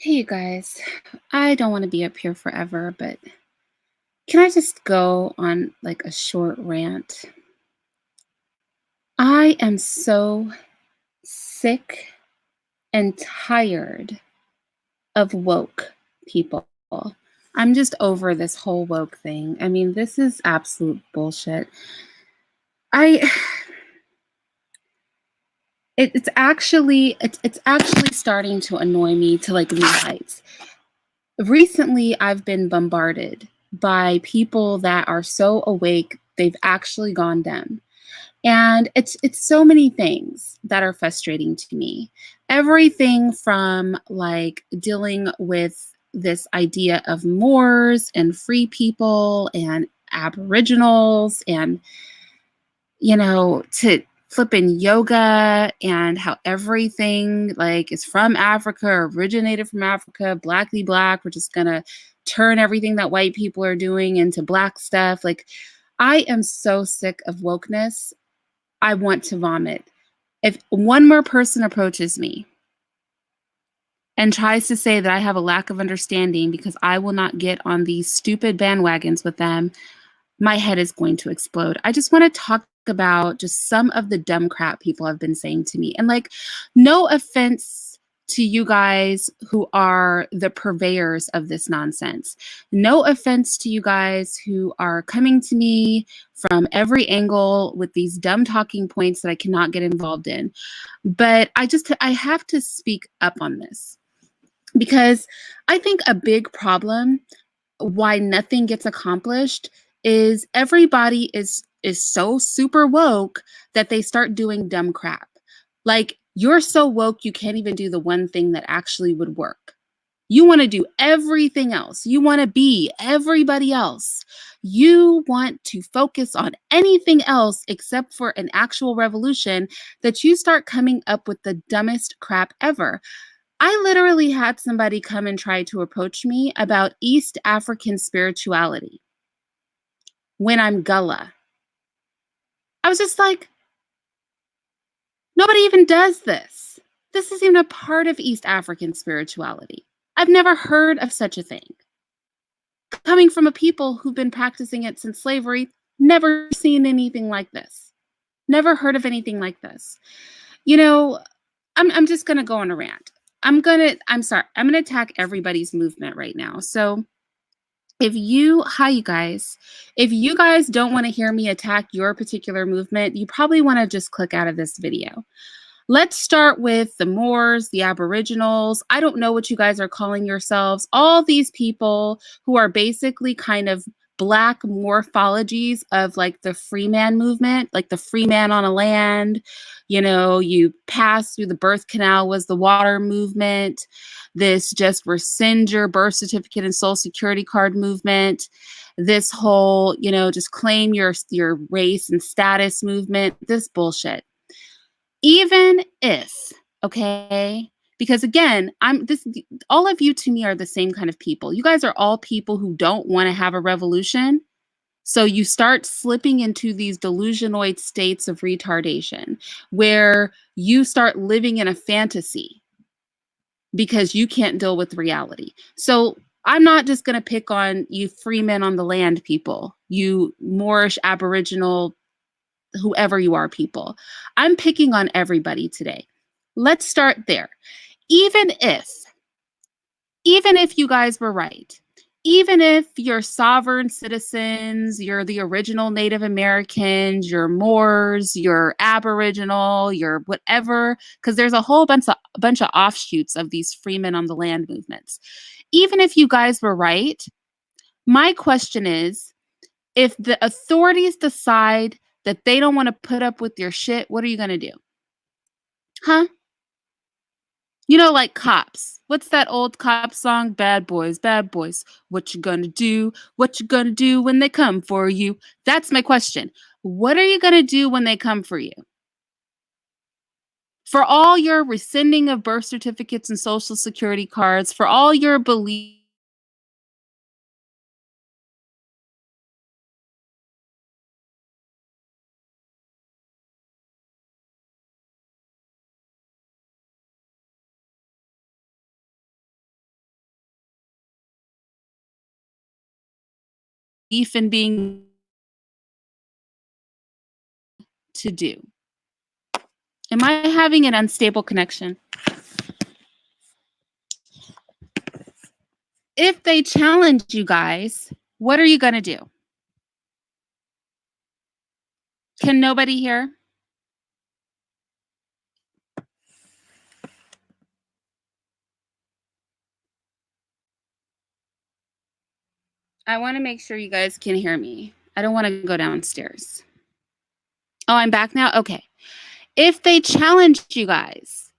Hey, you guys. I don't want to be up here forever, but can I just go on like a short rant? I am so sick and tired of woke people. I'm just over this whole woke thing. I mean, this is absolute bullshit. I it's actually starting to annoy me to like new heights. Recently, I've been bombarded by people that are so awake they've actually gone dim. And it's so many things that are frustrating to me. Everything from like dealing with this idea of Moors and free people and Aboriginals and to flipping yoga and how everything like is from Africa, originated from Africa, blackly black. We're just gonna turn everything that white people are doing into black stuff. Like, I am so sick of wokeness. I want to vomit. If one more person approaches me and tries to say that I have a lack of understanding because I will not get on these stupid bandwagons with them, my head is going to explode. I just want to talk about just some of the dumb crap people have been saying to me. And like, no offense to you guys who are the purveyors of this nonsense. No offense to you guys who are coming to me from every angle with these dumb talking points that I cannot get involved in. But I have to speak up on this because I think a big problem why nothing gets accomplished is everybody is so super woke that they start doing dumb crap. Like, you're so woke you can't even do the one thing that actually would work. You want to do everything else. You want to be everybody else. You want to focus on anything else except for an actual revolution, that you start coming up with the dumbest crap ever. I literally had somebody come and try to approach me about East African spirituality when I'm Gullah. I was just like, nobody even does this. This isn't even a part of East African spirituality. I've never heard of such a thing. Coming from a people who've been practicing it since slavery, never seen anything like this. Never heard of anything like this. You know, I'm just gonna go on a rant. I'm sorry, I'm gonna attack everybody's movement right now. So hi, you guys. If you guys don't want to hear me attack your particular movement, you probably want to just click out of this video. Let's start with the Moors, the Aboriginals. I don't know what you guys are calling yourselves. All these people who are basically kind of black morphologies of like the free man movement, like the free man on a land. You pass through the birth canal was the water movement. This just rescind your birth certificate and social security card movement. This whole, just claim your race and status movement. This bullshit. Even if, okay, because again, all of you to me are the same kind of people. You guys are all people who don't want to have a revolution. So you start slipping into these delusionoid states of retardation where you start living in a fantasy because you can't deal with reality. So I'm not just going to pick on you free men on the land people, you Moorish, Aboriginal, whoever you are people. I'm picking on everybody today. Let's start there. Even if, even if you guys were right, even if you're sovereign citizens, you're the original Native Americans, you're Moors, you're Aboriginal, you're whatever, because there's a whole bunch of offshoots of these freemen on the land movements. Even if you guys were right, my question is, if the authorities decide that they don't want to put up with your shit, what are you going to do? Huh? Like cops. What's that old cop song? Bad boys, bad boys. What you gonna do? What you gonna do when they come for you? That's my question. What are you gonna do when they come for you? For all your rescinding of birth certificates and social security cards, for all your beliefs in being to do. Am I having an unstable connection? If they challenge you guys, what are you going to do? Can nobody hear? I want to make sure you guys can hear me. I don't want to go downstairs. Oh, I'm back now? Okay. If they challenge you guys,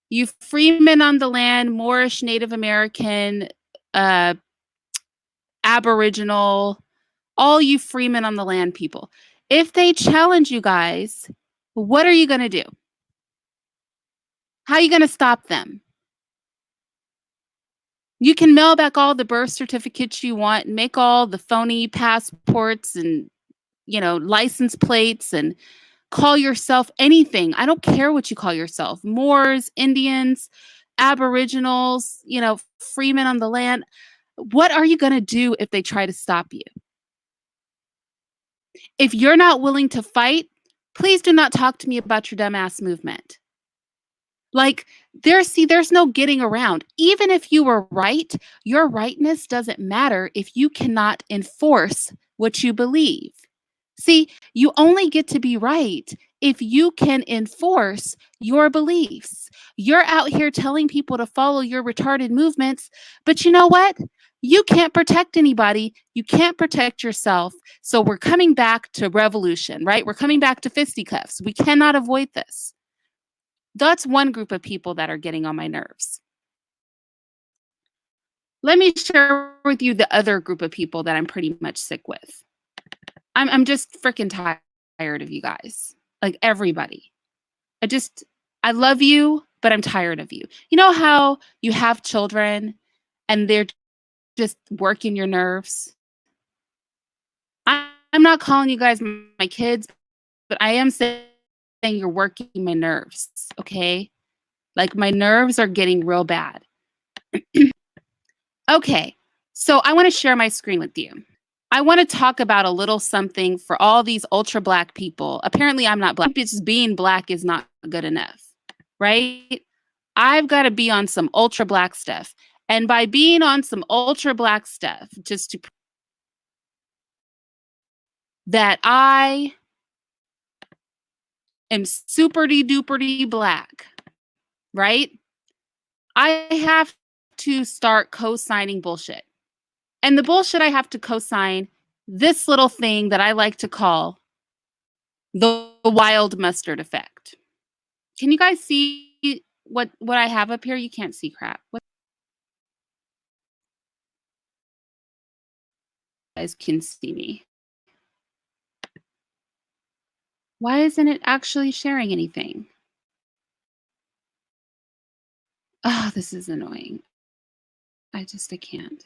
you freemen on the land, Moorish, Native American, Aboriginal, all you freemen on the land people, if they challenge you guys, what are you going to do? How are you going to stop them? You can mail back all the birth certificates you want, make all the phony passports and, license plates and call yourself anything. I don't care what you call yourself. Moors, Indians, Aboriginals, freemen on the land. What are you going to do if they try to stop you? If you're not willing to fight, please do not talk to me about your dumbass movement. Like, there's no getting around. Even if you were right, your rightness doesn't matter if you cannot enforce what you believe. See, you only get to be right if you can enforce your beliefs. You're out here telling people to follow your retarded movements, but you know what? You can't protect anybody. You can't protect yourself. So we're coming back to revolution, right? We're coming back to fisticuffs. We cannot avoid this. That's one group of people that are getting on my nerves. Let me share with you the other group of people that I'm pretty much sick with. I'm just freaking tired of you guys. Like, everybody. I love you, but I'm tired of you. You know how you have children and they're just working your nerves? I'm not calling you guys my kids, but I am saying you're working my nerves, okay? Like, my nerves are getting real bad. Okay, so I want to share my screen with you. I want to talk about a little something for all these ultra black people. Apparently, I'm not black. Just being black is not good enough, right? I've got to be on some ultra black stuff. And by being on some ultra black stuff, just to that I am super-de duper-de black, right? I have to start co-signing bullshit. And the bullshit I have to co-sign, this little thing that I like to call the wild mustard effect. Can you guys see what I have up here? You can't see crap. You guys can see me. Why isn't it actually sharing anything? Oh, this is annoying. I can't.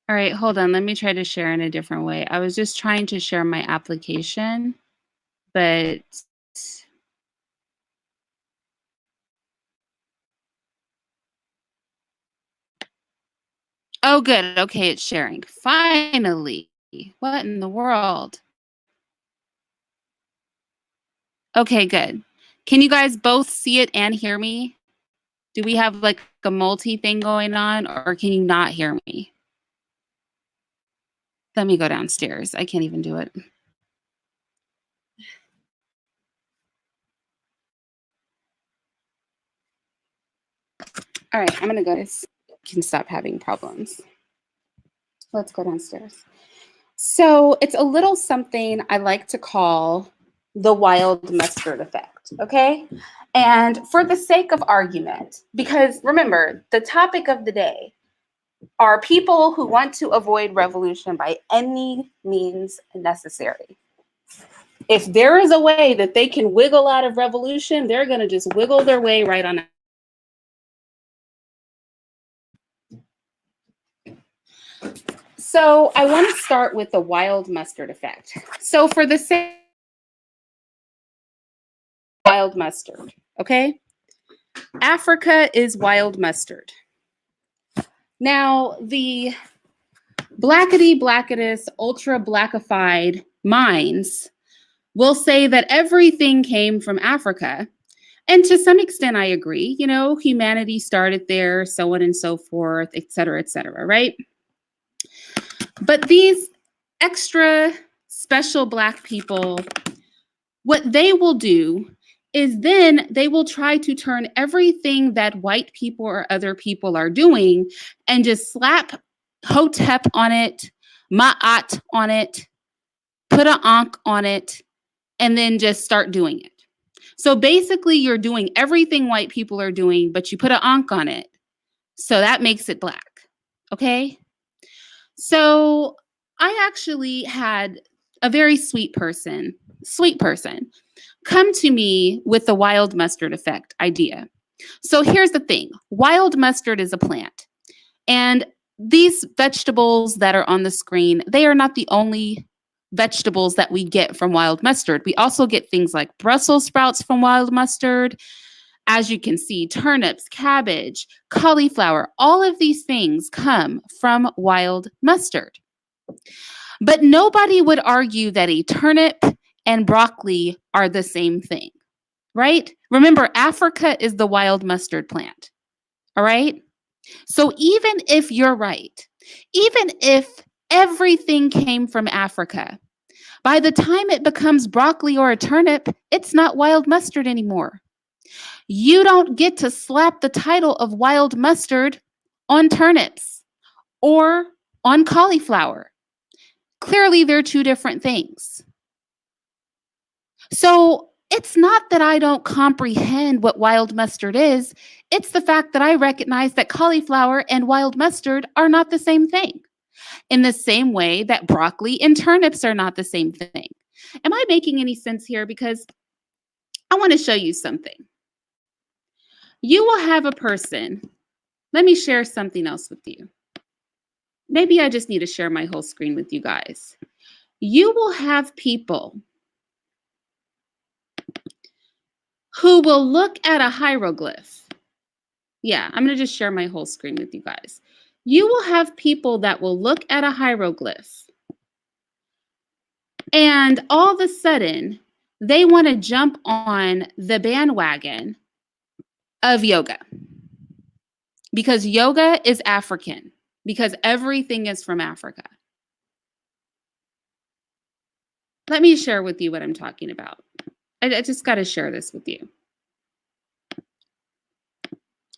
All right, hold on. Let me try to share in a different way. I was just trying to share my application, but oh, good. Okay, it's sharing. Finally. What in the world? Okay, good. Can you guys both see it and hear me? Do we have like a multi thing going on, or can you not hear me? Let me go downstairs. I can't even do it. All right, I'm gonna go. This can stop having problems. Let's go downstairs. So it's a little something I like to call the wild mustard effect, okay? And for the sake of argument, because remember, the topic of the day are people who want to avoid revolution by any means necessary. If there is a way that they can wiggle out of revolution, they're going to just wiggle their way right on out. So I want to start with the wild mustard effect. So for the sake of wild mustard, okay? Africa is wild mustard. Now, the Blackety blacketous, ultra blackified minds will say that everything came from Africa. And to some extent, I agree. You know, humanity started there, so on and so forth, et cetera, right? But these extra special Black people, what they will do is then they will try to turn everything that white people or other people are doing and just slap Hotep on it, Ma'at on it, put an Ankh on it, and then just start doing it. So basically, you're doing everything white people are doing, but you put an Ankh on it. So that makes it Black. Okay? So I actually had a very sweet person, come to me with the wild mustard effect idea. So here's the thing. Wild mustard is a plant. And these vegetables that are on the screen, they are not the only vegetables that we get from wild mustard. We also get things like Brussels sprouts from wild mustard. As you can see, turnips, cabbage, cauliflower, all of these things come from wild mustard. But nobody would argue that a turnip and broccoli are the same thing, right? Remember, Africa is the wild mustard plant, all right? So even if you're right, even if everything came from Africa, by the time it becomes broccoli or a turnip, it's not wild mustard anymore. You don't get to slap the title of wild mustard on turnips or on cauliflower. Clearly, they're two different things. So it's not that I don't comprehend what wild mustard is. It's the fact that I recognize that cauliflower and wild mustard are not the same thing. In the same way that broccoli and turnips are not the same thing. Am I making any sense here? Because I want to show you something. You will have a person. Let me share something else with you. Maybe I just need to share my whole screen with you guys. You will have people who will look at a hieroglyph. Yeah, I'm going to just share my whole screen with you guys. You will have people that will look at a hieroglyph and all of a sudden they want to jump on the bandwagon of yoga because yoga is African, because everything is from Africa. Let me share with you what I'm talking about. I just got to share this with you.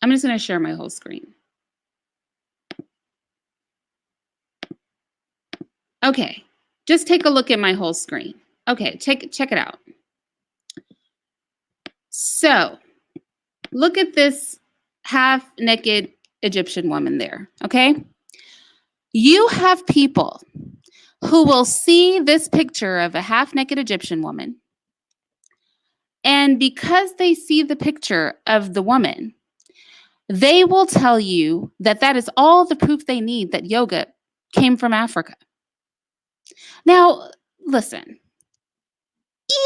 I'm just going to share my whole screen. Okay, just take a look at my whole screen. Okay, check it out. So, look at this half-naked Egyptian woman there, okay? You have people who will see this picture of a half-naked Egyptian woman, and because they see the picture of the woman, they will tell you that that is all the proof they need that yoga came from Africa. Now, listen,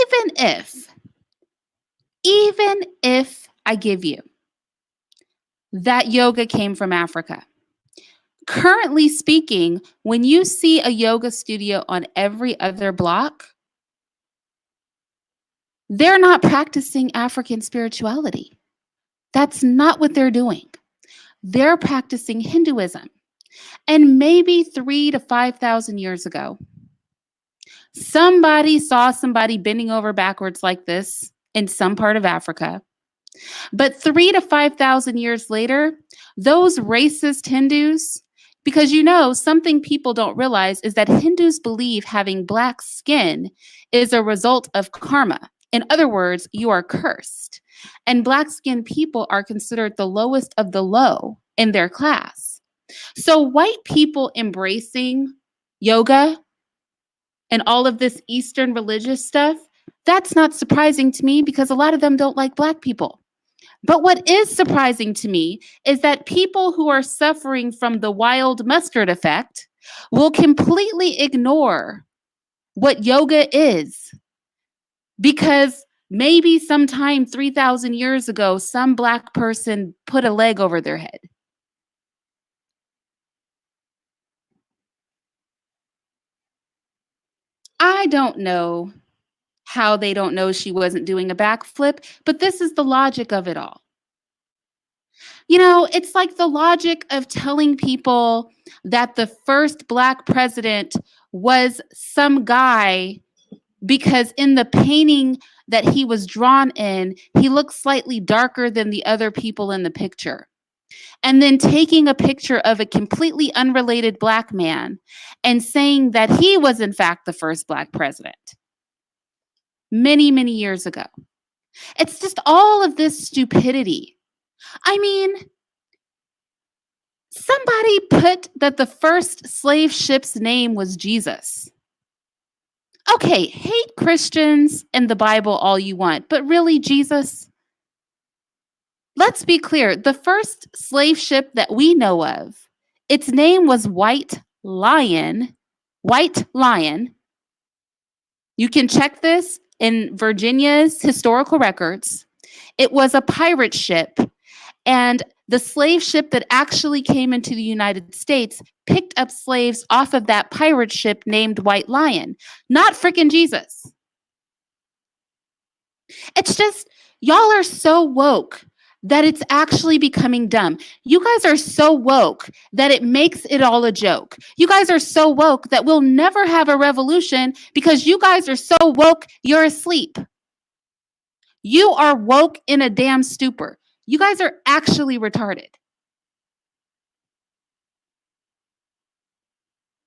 even if I give you that yoga came from Africa, currently speaking, when you see a yoga studio on every other block, they're not practicing African spirituality. That's not what they're doing. They're practicing Hinduism. And maybe 3,000 to 5,000 years ago, somebody saw somebody bending over backwards like this in some part of Africa. But 3,000 to 5,000 years later, those racist Hindus, because you know, something people don't realize is that Hindus believe having black skin is a result of karma. In other words, you are cursed. And black skinned people are considered the lowest of the low in their class. So white people embracing yoga and all of this Eastern religious stuff, that's not surprising to me because a lot of them don't like black people. But what is surprising to me is that people who are suffering from the wild mustard effect will completely ignore what yoga is because maybe sometime 3,000 years ago, some black person put a leg over their head. I don't know how they don't know she wasn't doing a backflip, but this is the logic of it all. It's like the logic of telling people that the first Black president was some guy because in the painting that he was drawn in, he looked slightly darker than the other people in the picture. And then taking a picture of a completely unrelated Black man and saying that he was, in fact, the first Black president many, many years ago. It's just all of this stupidity. I mean, somebody put that the first slave ship's name was Jesus. Okay, hate Christians and the Bible all you want, but really, Jesus? Let's be clear. The first slave ship that we know of, its name was White Lion. White Lion. You can check this in Virginia's historical records. It was a pirate ship, and the slave ship that actually came into the United States picked up slaves off of that pirate ship named White Lion, not freaking Jesus. It's just, y'all are so woke that it's actually becoming dumb. You guys are so woke that it makes it all a joke. You guys are so woke that we'll never have a revolution because you guys are so woke, you're asleep. You are woke in a damn stupor. You guys are actually retarded.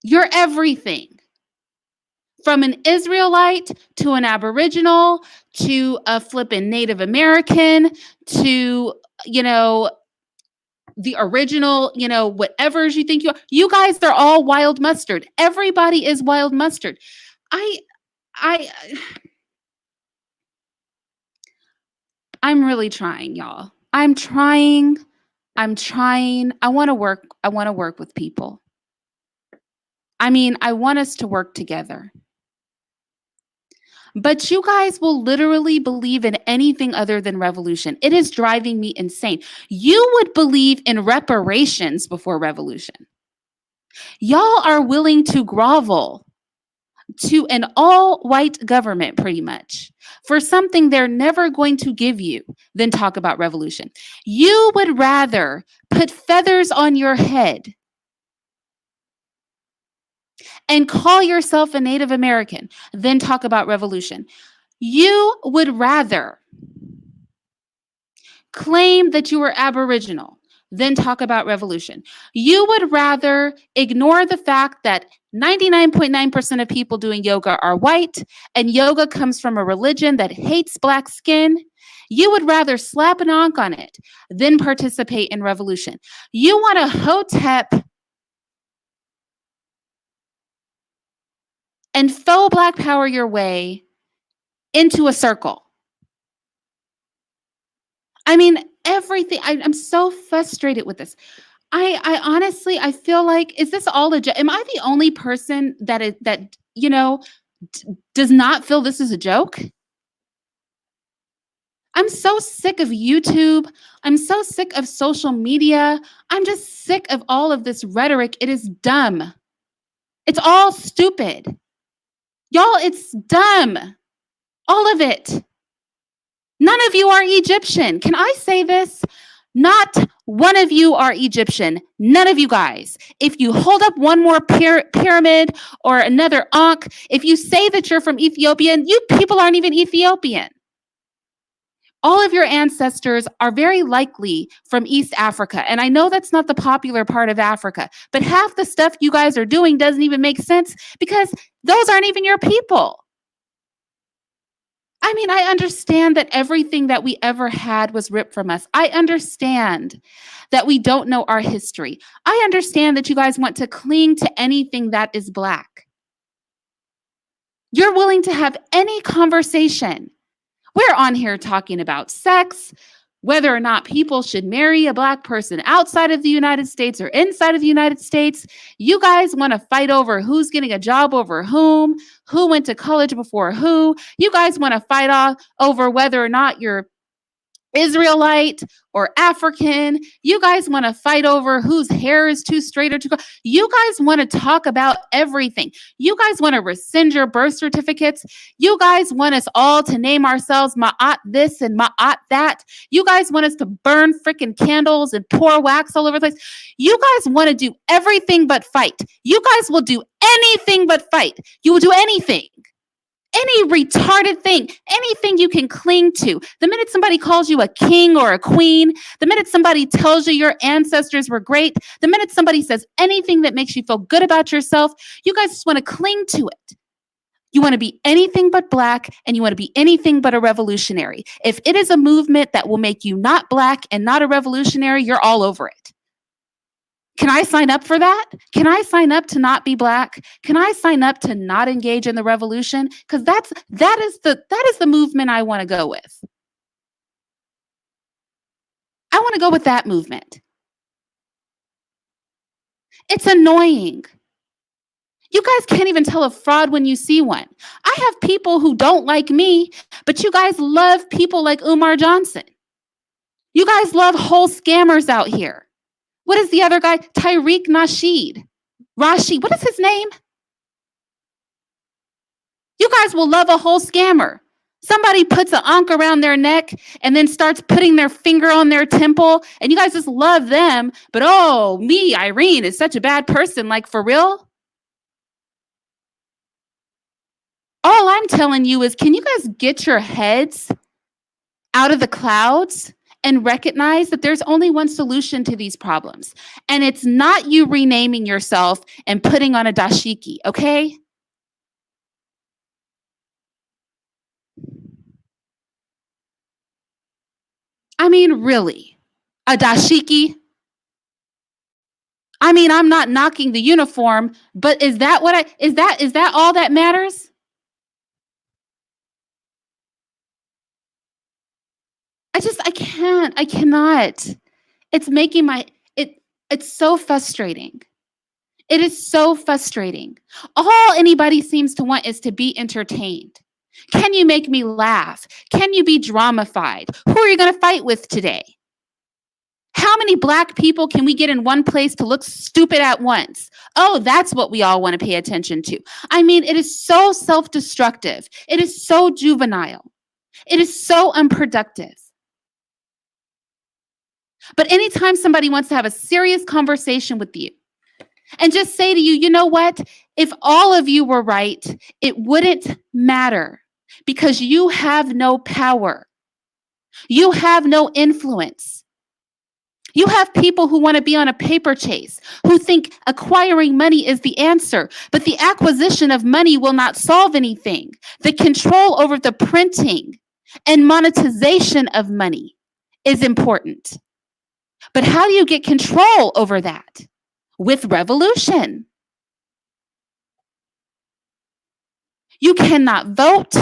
You're everything. From an Israelite to an Aboriginal to a flippin' Native American to, the original, whatever you think you are. You guys are all wild mustard. Everybody is wild mustard. I'm really trying, y'all. I'm trying. I want to work. I want to work with people. I want us to work together. But you guys will literally believe in anything other than revolution. It is driving me insane. You would believe in reparations before revolution. Y'all are willing to grovel to an all-white government, pretty much, for something they're never going to give you than talk about revolution. You would rather put feathers on your head and call yourself a Native American than talk about revolution. You would rather claim that you were Aboriginal than talk about revolution. You would rather ignore the fact that 99.9% of people doing yoga are white and yoga comes from a religion that hates Black skin. You would rather slap an ankh on it than participate in revolution. You want to hotep and faux Black power your way into a circle. Everything. I'm so frustrated with this. I honestly, I feel like, is this all am I the only person that does not feel this is a joke? I'm so sick of YouTube. I'm so sick of social media. I'm just sick of all of this rhetoric. It is dumb. It's all stupid. Y'all, it's dumb. All of it. None of you are Egyptian. Can I say this? Not one of you are Egyptian. None of you guys. If you hold up one more pyramid or another ankh, if you say that you're from Ethiopia, you people aren't even Ethiopian. All of your ancestors are very likely from East Africa. And I know that's not the popular part of Africa, but half the stuff you guys are doing doesn't even make sense because those aren't even your people. I understand that everything that we ever had was ripped from us. I understand that we don't know our history. I understand that you guys want to cling to anything that is Black. You're willing to have any conversation. We're on here talking about sex, whether or not people should marry a Black person outside of the United States or inside of the United States. You guys want to fight over who's getting a job over whom, who went to college before who. You guys want to fight over whether or not you're Israelite or African. You guys want to fight over whose hair is too straight or too. You guys want to talk about everything. You guys want to rescind your birth certificates. You guys want us all to name ourselves Ma'at this and Ma'at that. You guys want us to burn freaking candles and pour wax all over the place. You guys want to do everything but fight. You guys will do anything but fight. You will do anything. Any retarded thing, anything you can cling to. The minute somebody calls you a king or a queen, the minute somebody tells you your ancestors were great, the minute somebody says anything that makes you feel good about yourself, you guys just want to cling to it. You want to be anything but black, and you want to be anything but a revolutionary. If it is a movement that will make you not black and not a revolutionary, you're all over it. Can I sign up for that? Can I sign up to not be black? Can I sign up to not engage in the revolution? Because that is the movement I want to go with. I want to go with that movement. It's annoying. You guys can't even tell a fraud when you see one. I have people who don't like me, but you guys love people like Umar Johnson. You guys love whole scammers out here. What is the other guy? Tariq Nasheed. Rashid. What is his name? You guys will love a whole scammer. Somebody puts an ankh around their neck and then starts putting their finger on their temple, and you guys just love them. But oh, me, Irene, is such a bad person. Like, for real? All I'm telling you is, can you guys get your heads out of the clouds and recognize that there's only one solution to these problems? And it's not you renaming yourself and putting on a dashiki, okay? I mean, really? A dashiki? I mean, I'm not knocking the uniform, but is that all that matters? I cannot. It's making it's so frustrating. It is so frustrating. All anybody seems to want is to be entertained. Can you make me laugh? Can you be dramified? Who are you going to fight with today? How many black people can we get in one place to look stupid at once? Oh, that's what we all want to pay attention to. I mean, it is so self-destructive. It is so juvenile. It is so unproductive. But anytime somebody wants to have a serious conversation with you and just say to you, you know what? If all of you were right, it wouldn't matter because you have no power. You have no influence. You have people who want to be on a paper chase, who think acquiring money is the answer, but the acquisition of money will not solve anything. The control over the printing and monetization of money is important. But how do you get control over that? With revolution. You cannot vote.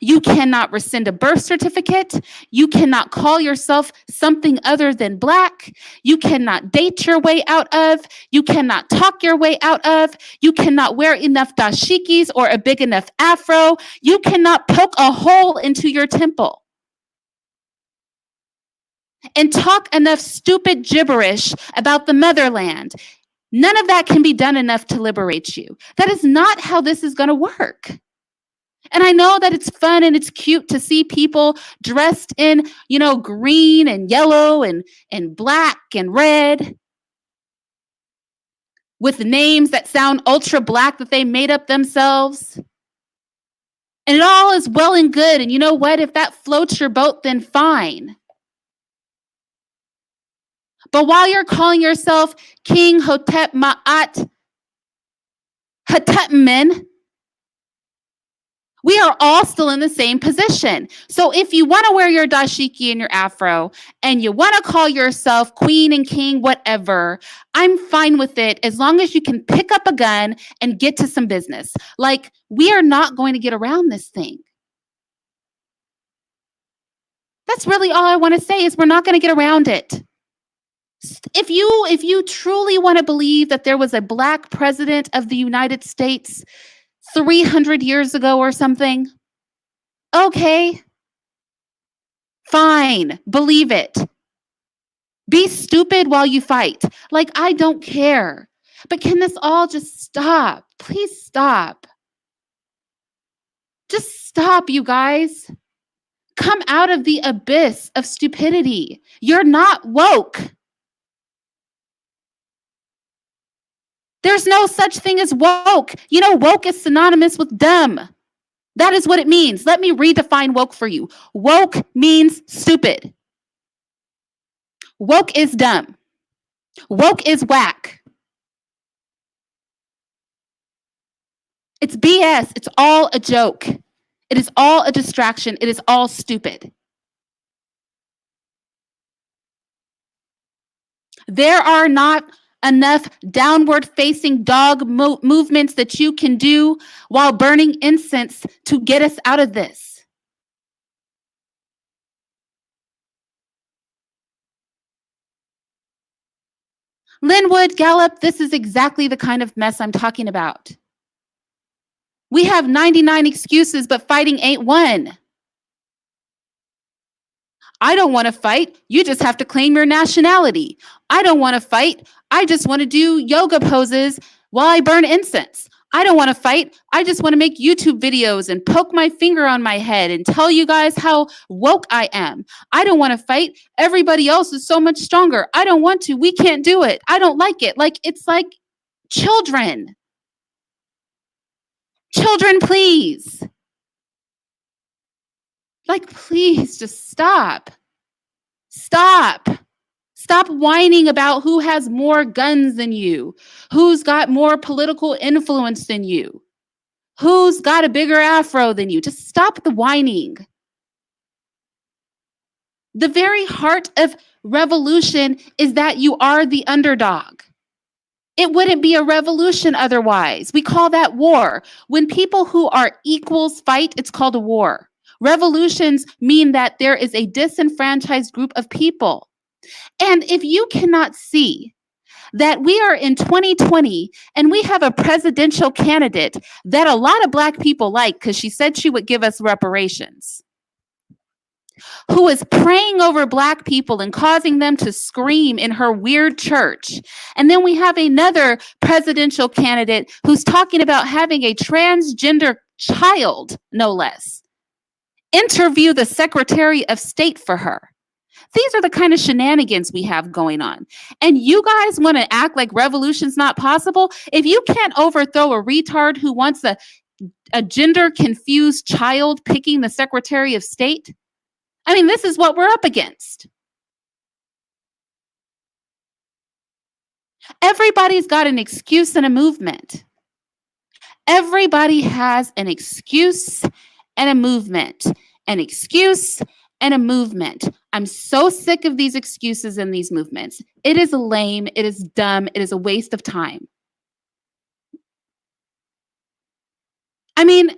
You cannot rescind a birth certificate. You cannot call yourself something other than black. You cannot date your way out of. You cannot talk your way out of. You cannot wear enough dashikis or a big enough afro. You cannot poke a hole into your temple and talk enough stupid gibberish about the motherland. None of that can be done enough to liberate you. That is not how this is going to work. And I know that it's fun and it's cute to see people dressed in, green and yellow and black and red with names that sound ultra black that they made up themselves. And it all is well and good. And you know what? If that floats your boat, then fine. But while you're calling yourself King Hotep Ma'at Hatepmen, we are all still in the same position. So if you want to wear your dashiki and your afro and you want to call yourself queen and king, whatever, I'm fine with it as long as you can pick up a gun and get to some business. Like, we are not going to get around this thing. That's really all I want to say is we're not going to get around it. If you truly want to believe that there was a black president of the United States 300 years ago or something, okay. Fine, believe it. Be stupid while you fight. Like, I don't care. But can this all just stop? Please stop. Just stop, you guys. Come out of the abyss of stupidity. You're not woke. There's no such thing as woke. You know, woke is synonymous with dumb. That is what it means. Let me redefine woke for you. Woke means stupid. Woke is dumb. Woke is whack. It's BS. It's all a joke. It is all a distraction. It is all stupid. There are not enough downward facing dog movements that you can do while burning incense to get us out of this. Linwood, Gallup, this is exactly the kind of mess I'm talking about. We have 99 excuses, but fighting ain't one. I don't want to fight. You just have to claim your nationality. I don't want to fight. I just want to do yoga poses while I burn incense. I don't want to fight. I just want to make YouTube videos and poke my finger on my head and tell you guys how woke I am. I don't want to fight. Everybody else is so much stronger. I don't want to. We can't do it. I don't like it. Like, it's like children. Children, please. Like, please just stop. Stop. Stop whining about who has more guns than you, who's got more political influence than you, who's got a bigger afro than you. Just stop the whining. The very heart of revolution is that you are the underdog. It wouldn't be a revolution otherwise. We call that war. When people who are equals fight, it's called a war. Revolutions mean that there is a disenfranchised group of people. And if you cannot see that we are in 2020 and we have a presidential candidate that a lot of Black people like because she said she would give us reparations, who is praying over Black people and causing them to scream in her weird church. And then we have another presidential candidate who's talking about having a transgender child, no less, interview the Secretary of State for her. These are the kind of shenanigans we have going on. And you guys want to act like revolution's not possible? If you can't overthrow a retard who wants a gender-confused child picking the Secretary of State, I mean, this is what we're up against. Everybody's got an excuse and a movement. Everybody has an excuse and a movement. An excuse and a movement. I'm so sick of these excuses and these movements. It is lame. It is dumb. It is a waste of time. I mean,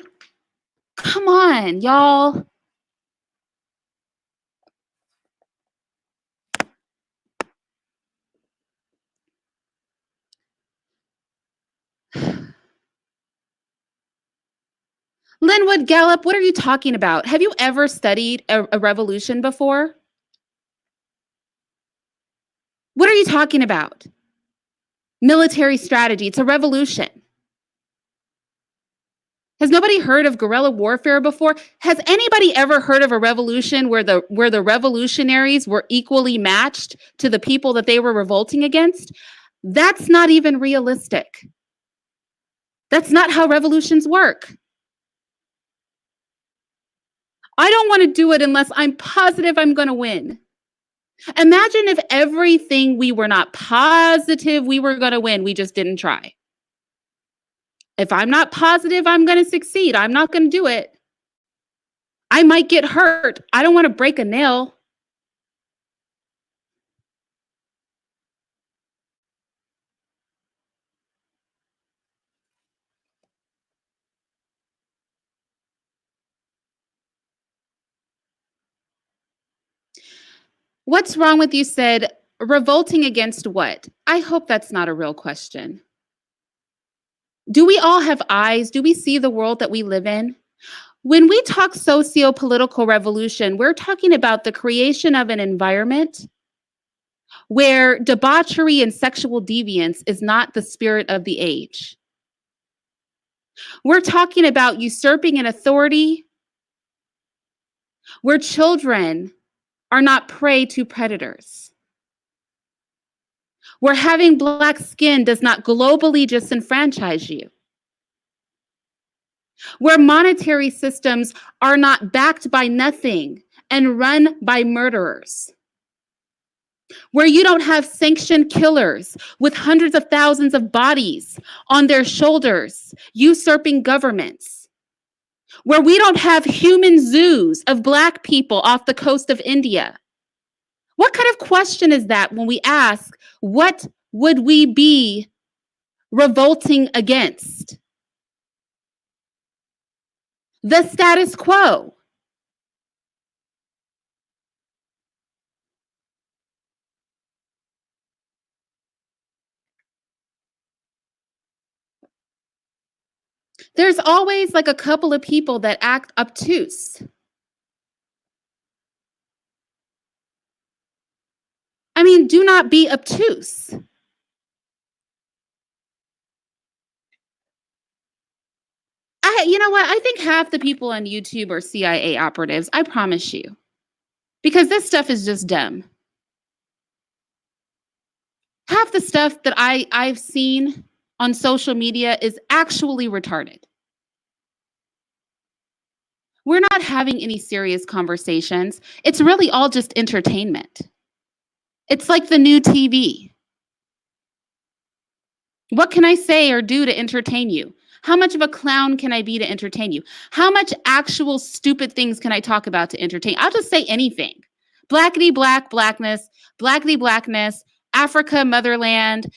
come on, y'all. Linwood, Gallup, what are you talking about? Have you ever studied a revolution before? What are you talking about? Military strategy. It's a revolution. Has nobody heard of guerrilla warfare before? Has anybody ever heard of a revolution where the revolutionaries were equally matched to the people that they were revolting against? That's not even realistic. That's not how revolutions work. I don't want to do it unless I'm positive I'm going to win. Imagine if everything we were not positive we were going to win, we just didn't try. If I'm not positive I'm going to succeed, I'm not going to do it. I might get hurt. I don't want to break a nail. What's wrong with you said revolting against what? I hope that's not a real question. Do we all have eyes? Do we see the world that we live in? When we talk socio-political revolution, we're talking about the creation of an environment where debauchery and sexual deviance is not the spirit of the age. We're talking about usurping an authority where children are not prey to predators. Where having Black skin does not globally disenfranchise you. Where monetary systems are not backed by nothing and run by murderers. Where you don't have sanctioned killers with hundreds of thousands of bodies on their shoulders, usurping governments. Where we don't have human zoos of Black people off the coast of India. What kind of question is that when we ask, what would we be revolting against? The status quo. There's always like a couple of people that act obtuse. I mean, do not be obtuse. You know what? I think half the people on YouTube are CIA operatives. I promise you. Because this stuff is just dumb. Half the stuff that I've seen on social media is actually retarded. We're not having any serious conversations. It's really all just entertainment. It's like the new TV. What can I say or do to entertain you? How much of a clown can I be to entertain you? How much actual stupid things can I talk about to entertain? I'll just say anything. Blackity black, blackness, blackity blackness, Africa, motherland,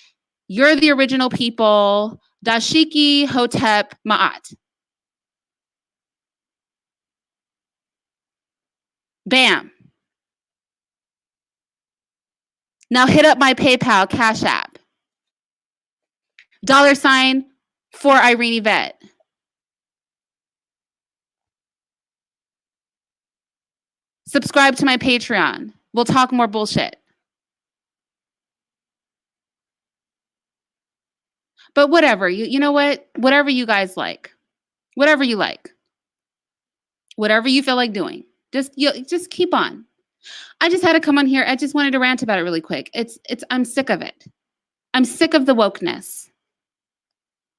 you're the original people, Dashiki, Hotep, Ma'at. Bam. Now hit up my PayPal, Cash App. $ for Irene Yvette. Subscribe to my Patreon. We'll talk more bullshit. But whatever, you know what? Whatever you guys like. Whatever you like. Whatever you feel like doing. Just keep on. I just had to come on here. I just wanted to rant about it really quick. I'm sick of it. I'm sick of the wokeness.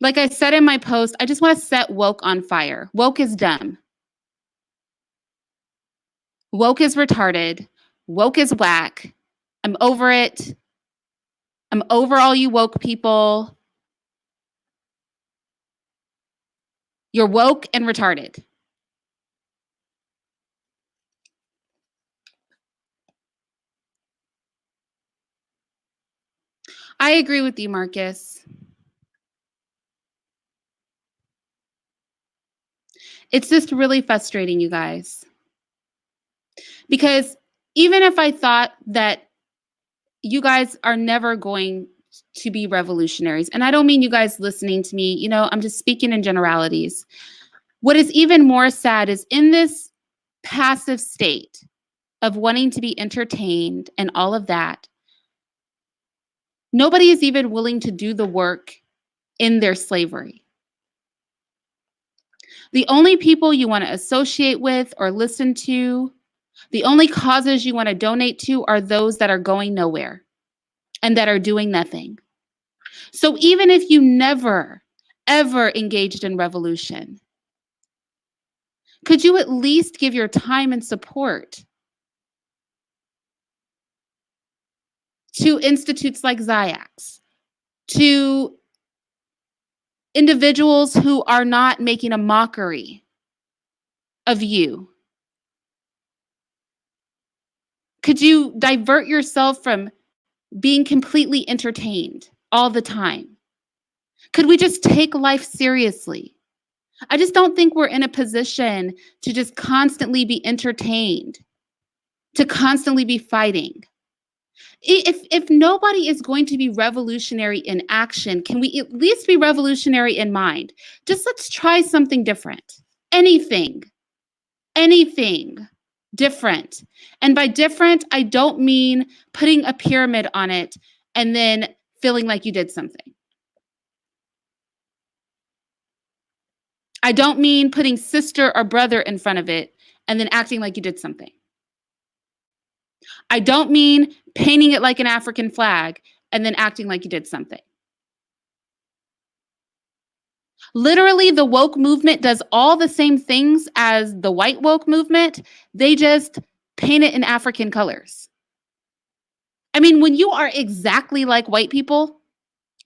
Like I said in my post, I just want to set woke on fire. Woke is dumb. Woke is retarded. Woke is whack. I'm over it. I'm over all you woke people. You're woke and retarded. I agree with you, Marcus. It's just really frustrating, you guys. Because even if I thought that you guys are never going to be revolutionaries, and I don't mean you guys listening to me, I'm just speaking in generalities. What is even more sad is in this passive state of wanting to be entertained and all of that, nobody is even willing to do the work in their slavery. The only people you want to associate with or listen to, the only causes you want to donate to are those that are going nowhere and that are doing nothing. So even if you never, ever engaged in revolution, could you at least give your time and support to institutes like Ziax, to individuals who are not making a mockery of you? Could you divert yourself from being completely entertained all the time? Could we just take life seriously? I just don't think we're in a position to just constantly be entertained, to constantly be fighting. If nobody is going to be revolutionary in action, can we at least be revolutionary in mind? Just let's try something different. Anything. anything different. And by different, I don't mean putting a pyramid on it and then feeling like you did something. I don't mean putting sister or brother in front of it and then acting like you did something. I don't mean painting it like an African flag and then acting like you did something. Literally, the woke movement does all the same things as the white woke movement. They just paint it in African colors. I mean, when you are exactly like white people,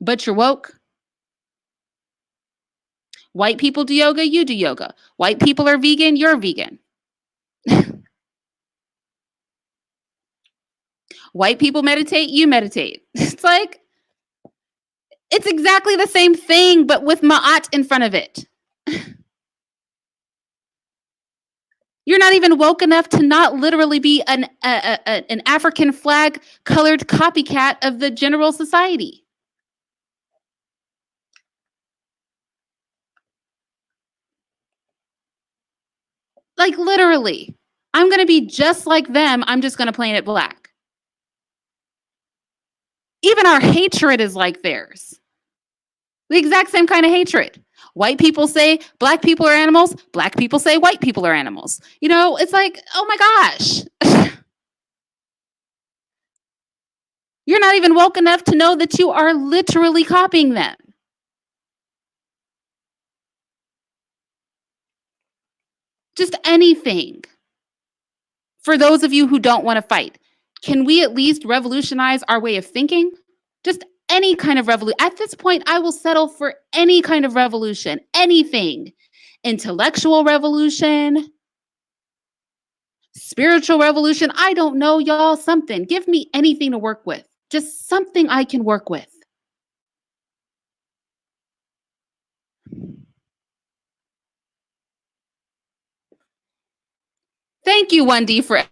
but you're woke, white people do yoga, you do yoga. White people are vegan, you're vegan. White people meditate, you meditate. It's like, it's exactly the same thing, but with ma'at in front of it. You're not even woke enough to not literally be an African flag colored copycat of the general society. Like literally, I'm going to be just like them. I'm just going to paint it black. Even our hatred is like theirs. The exact same kind of hatred. White people say black people are animals. Black people say white people are animals. You know, it's like, oh my gosh. You're not even woke enough to know that you are literally copying them. Just anything. For those of you who don't want to fight, can we at least revolutionize our way of thinking? Just any kind of revolution. At this point, I will settle for any kind of revolution, anything. Intellectual revolution, spiritual revolution. I don't know, y'all, something. Give me anything to work with. Just something I can work with. Thank you, 1D, for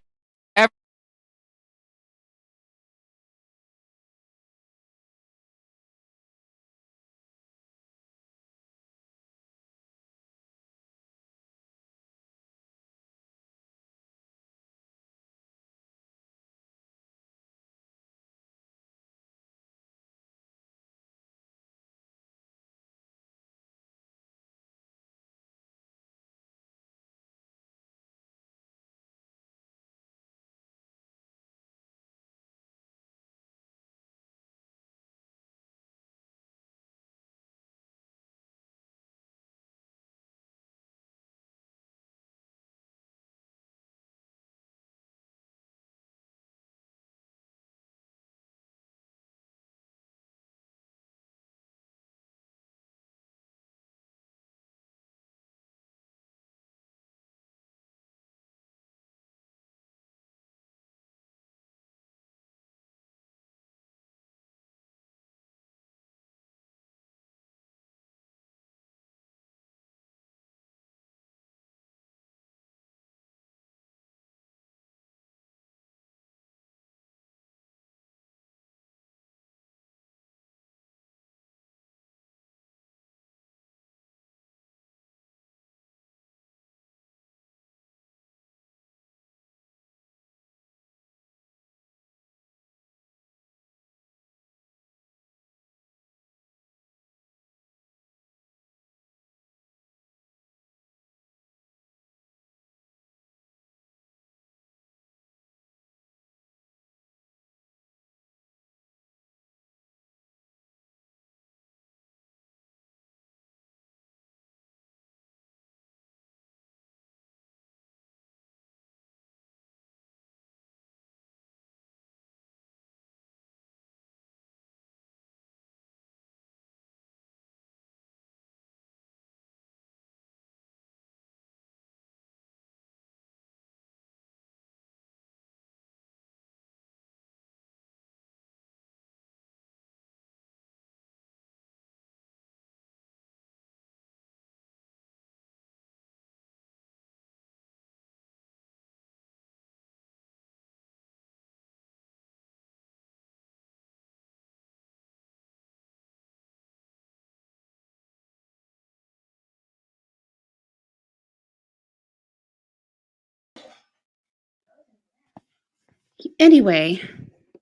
Anyway,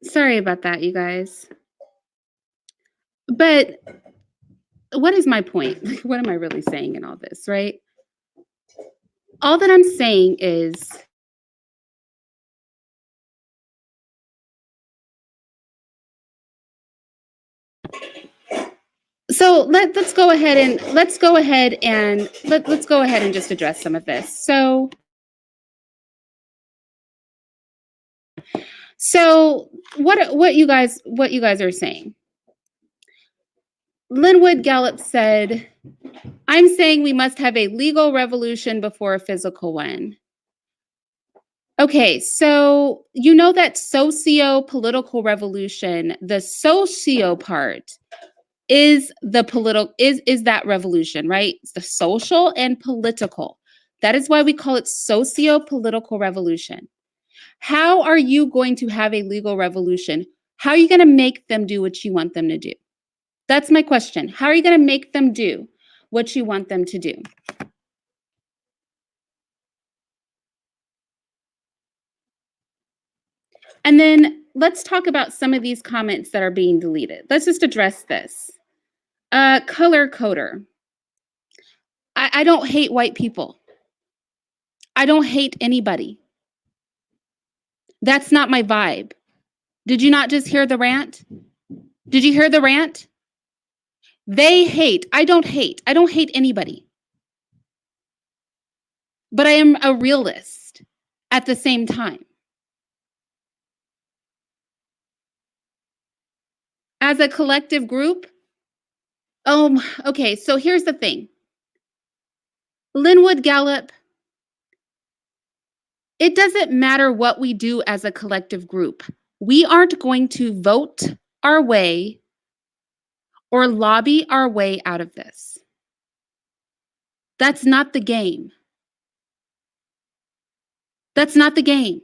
sorry about that, you guys. But what is my point? Like, what am I really saying in all this, right? All that I'm saying is so let's go ahead and let's go ahead and let's go ahead and just address some of this. So what you guys are saying? Linwood Gallup said, "I'm saying we must have a legal revolution before a physical one." Okay, so you know that socio-political revolution, the socio part is the political is that revolution, right? It's the social and political. That is why we call it socio-political revolution. How are you going to have a legal revolution? How are you going to make them do what you want them to do? That's my question. How are you going to make them do what you want them to do? And then let's talk about some of these comments that are being deleted. Let's just address this. Color coder. I don't hate white people. I don't hate anybody. That's not my vibe. Did you not just hear the rant? Did you hear the rant? They hate. I don't hate. I don't hate anybody. But I am a realist at the same time. As a collective group, okay, so here's the thing. Linwood Gallup, it doesn't matter what we do as a collective group. We aren't going to vote our way or lobby our way out of this. That's not the game. That's not the game.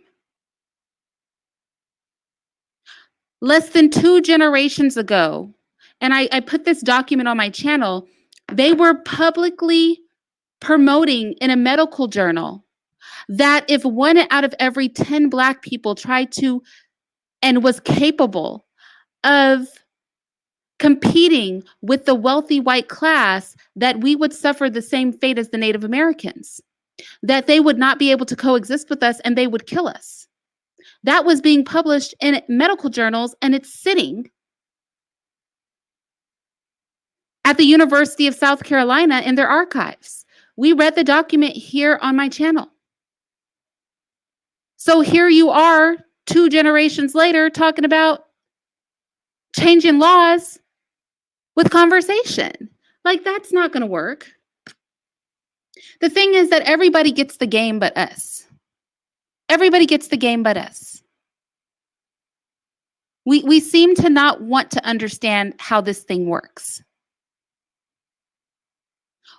Less than 2 generations ago, and I put this document on my channel, they were publicly promoting in a medical journal that if 1 out of every 10 Black people tried to and was capable of competing with the wealthy white class, that we would suffer the same fate as the Native Americans, that they would not be able to coexist with us and they would kill us. That was being published in medical journals, and it's sitting at the University of South Carolina in their archives. We read the document here on my channel. So here you are 2 generations later talking about changing laws with conversation. Like, that's not going to work. The thing is that everybody gets the game but us. Everybody gets the game but us. We seem to not want to understand how this thing works.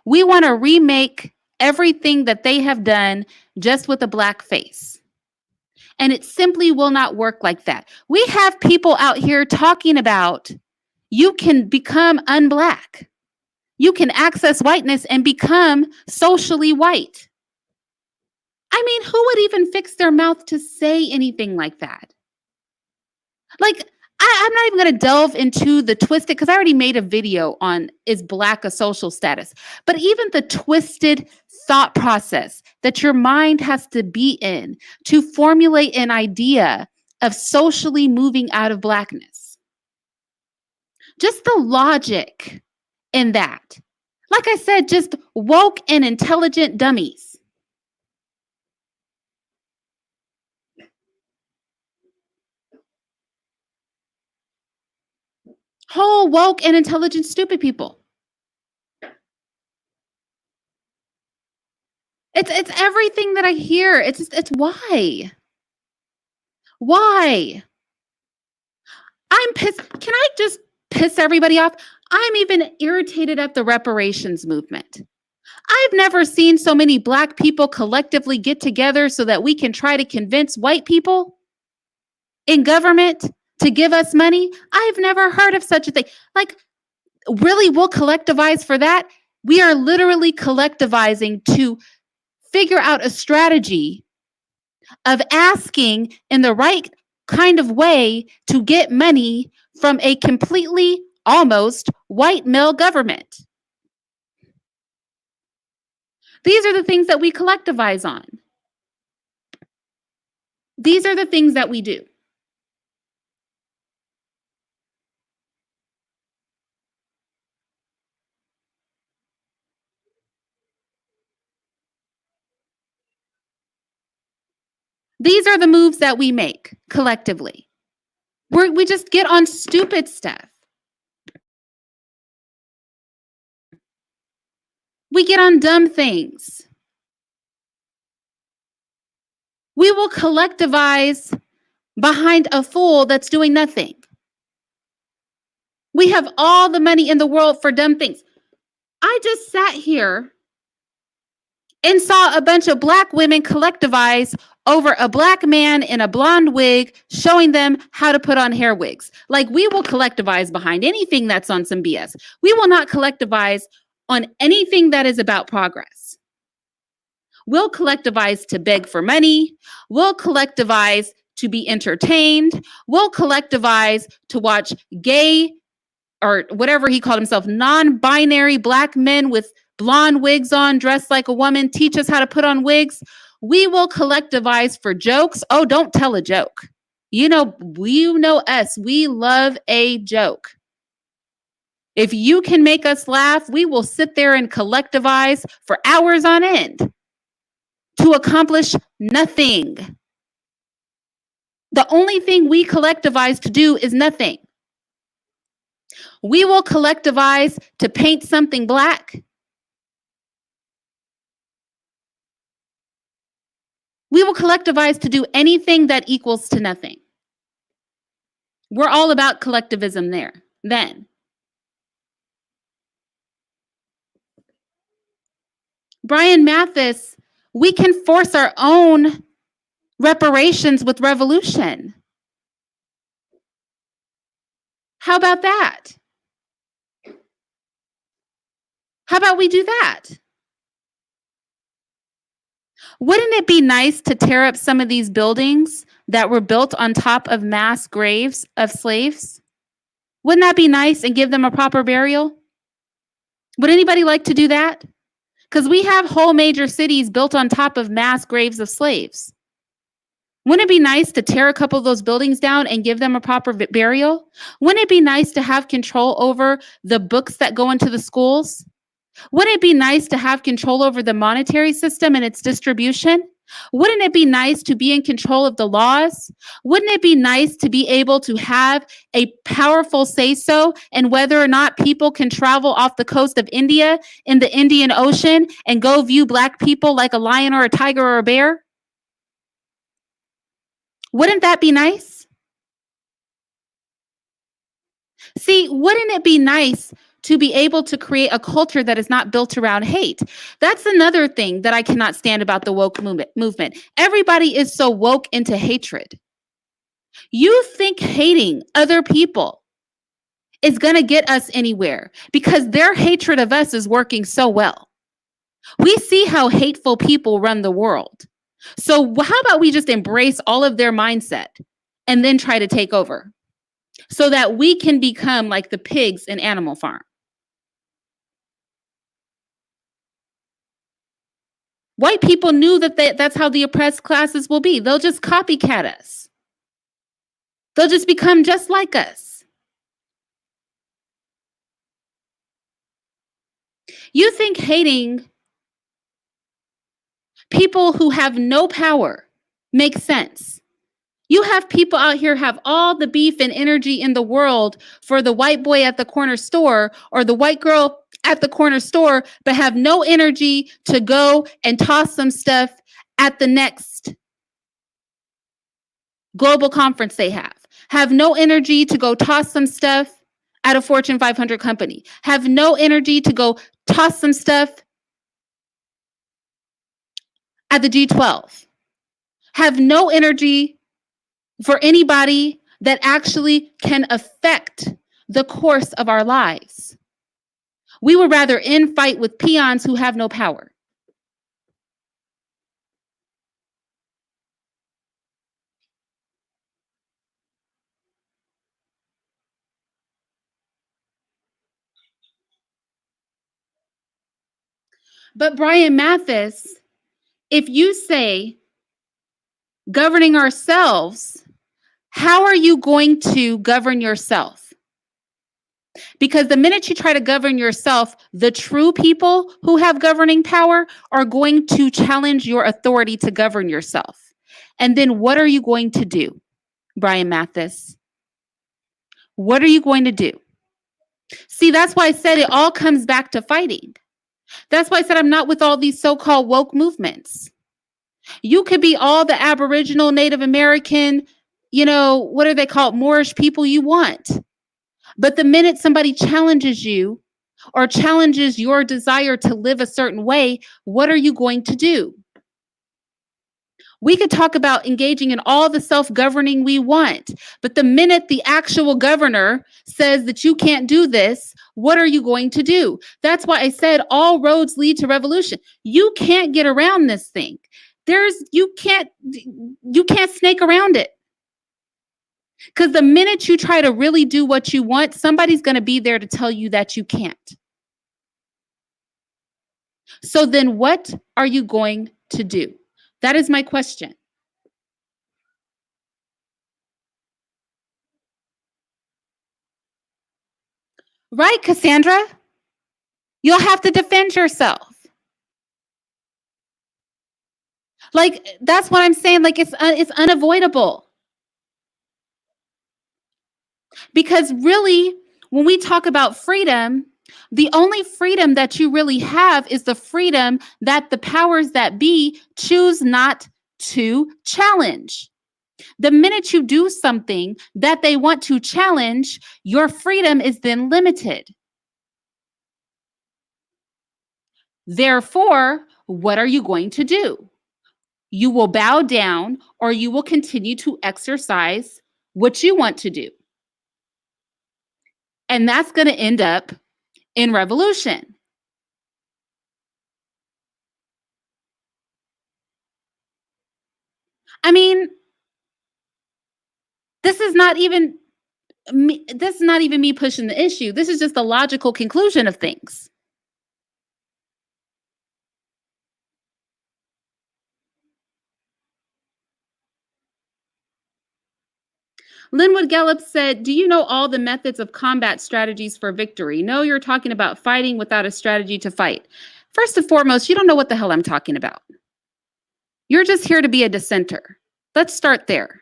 We want to remake everything that they have done just with a black face. And it simply will not work like that. We have people out here talking about you can become unblack. You can access whiteness and become socially white. I mean, who would even fix their mouth to say anything like that? Like, I'm not even going to delve into the twisted, because I already made a video on is Black a social status. But even the twisted thought process that your mind has to be in to formulate an idea of socially moving out of Blackness. Just the logic in that. Like I said, just woke and intelligent dummies. Whole woke and intelligent stupid people. It's everything that I hear. It's why? Why? I'm pissed. Can I just piss everybody off? I'm even irritated at the reparations movement. I've never seen so many Black people collectively get together so that we can try to convince white people in government to give us money. I've never heard of such a thing. Like, really, we'll collectivize for that? We are literally collectivizing to figure out a strategy of asking in the right kind of way to get money from a completely, almost white male government. These are the things that we collectivize on. These are the things that we do. These are the moves that we make collectively. We just get on stupid stuff. We get on dumb things. We will collectivize behind a fool that's doing nothing. We have all the money in the world for dumb things. I just sat here and saw a bunch of Black women collectivize over a Black man in a blonde wig showing them how to put on hair wigs. Like, we will collectivize behind anything that's on some BS. We will not collectivize on anything that is about progress. We'll collectivize to beg for money. We'll collectivize to be entertained. We'll collectivize to watch gay, or whatever he called himself, non-binary Black men with blonde wigs on, dressed like a woman, teach us how to put on wigs. We will collectivize for jokes. Oh, don't tell a joke. You know us. We love a joke. If you can make us laugh, we will sit there and collectivize for hours on end to accomplish nothing. The only thing we collectivize to do is nothing. We will collectivize to paint something black. We will collectivize to do anything that equals to nothing. We're all about collectivism there, then. Brian Mathis, we can force our own reparations with revolution. How about that? How about we do that? Wouldn't it be nice to tear up some of these buildings that were built on top of mass graves of slaves? Wouldn't that be nice, and give them a proper burial? Would anybody like to do that? Because we have whole major cities built on top of mass graves of slaves. Wouldn't it be nice to tear a couple of those buildings down and give them a proper burial? Wouldn't it be nice to have control over the books that go into the schools? Wouldn't it be nice to have control over the monetary system and its distribution? Wouldn't it be nice to be in control of the laws? Wouldn't it be nice to be able to have a powerful say-so in whether or not people can travel off the coast of India in the Indian Ocean and go view Black people like a lion or a tiger or a bear? Wouldn't that be nice? See, wouldn't it be nice to be able to create a culture that is not built around hate? That's another thing that I cannot stand about the woke movement. Everybody is so woke into hatred. You think hating other people is going to get us anywhere because their hatred of us is working so well. We see how hateful people run the world. So how about we just embrace all of their mindset and then try to take over so that we can become like the pigs in Animal Farm? White people knew that that's how the oppressed classes will be. They'll just copycat us. They'll just become just like us. You think hating people who have no power makes sense? You have people out here have all the beef and energy in the world for the white boy at the corner store or the white girl at the corner store, but have no energy to go and toss some stuff at the next global conference they have no energy to go toss some stuff at a Fortune 500 company, have no energy to go toss some stuff at the G12, have no energy for anybody that actually can affect the course of our lives. We would rather infight with peons who have no power. But Brian Mathis, if you say governing ourselves, how are you going to govern yourself? Because the minute you try to govern yourself, the true people who have governing power are going to challenge your authority to govern yourself. And then what are you going to do, Brian Mathis? What are you going to do? See, that's why I said it all comes back to fighting. That's why I said I'm not with all these so-called woke movements. You could be all the Aboriginal, Native American, what are they called, Moorish people you want. But the minute somebody challenges you or challenges your desire to live a certain way, what are you going to do? We could talk about engaging in all the self-governing we want, but the minute the actual governor says that you can't do this, what are you going to do? That's why I said all roads lead to revolution. You can't get around this thing. You can't snake around it. Because the minute you try to really do what you want, somebody's going to be there to tell you that you can't. So then what are you going to do? That is my question. Right, Cassandra? You'll have to defend yourself. Like, that's what I'm saying. Like, it's unavoidable. Because really, when we talk about freedom, the only freedom that you really have is the freedom that the powers that be choose not to challenge. The minute you do something that they want to challenge, your freedom is then limited. Therefore, what are you going to do? You will bow down or you will continue to exercise what you want to do. And that's going to end up in revolution. I mean, this is not even me pushing the issue. This is just the logical conclusion of things. Linwood Gallup said, do you know all the methods of combat strategies for victory? No, you're talking about fighting without a strategy to fight. First and foremost, you don't know what the hell I'm talking about. You're just here to be a dissenter. Let's start there.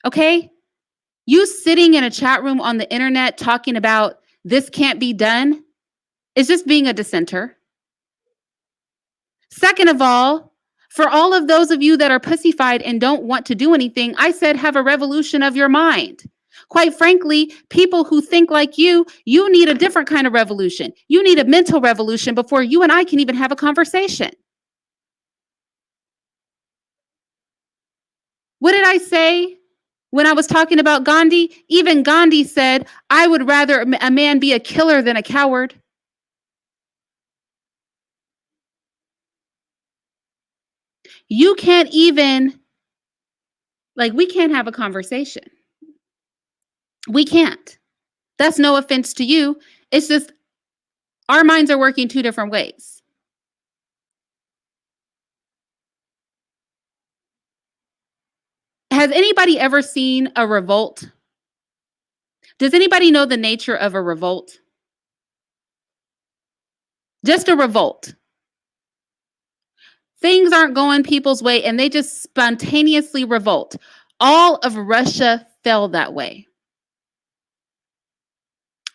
Okay? You sitting in a chat room on the internet talking about this can't be done is just being a dissenter. Second of all, for all of those of you that are pussyfied and don't want to do anything, I said have a revolution of your mind. Quite frankly, people who think like you need a different kind of revolution. You need a mental revolution before you and I can even have a conversation. What did I say when I was talking about Gandhi? Even Gandhi said, I would rather a man be a killer than a coward. You can't even, we can't have a conversation. We can't. That's no offense to you. It's just our minds are working two different ways. Has anybody ever seen a revolt? Does anybody know the nature of a revolt? Just a revolt. Things aren't going people's way and they just spontaneously revolt. All of Russia fell that way.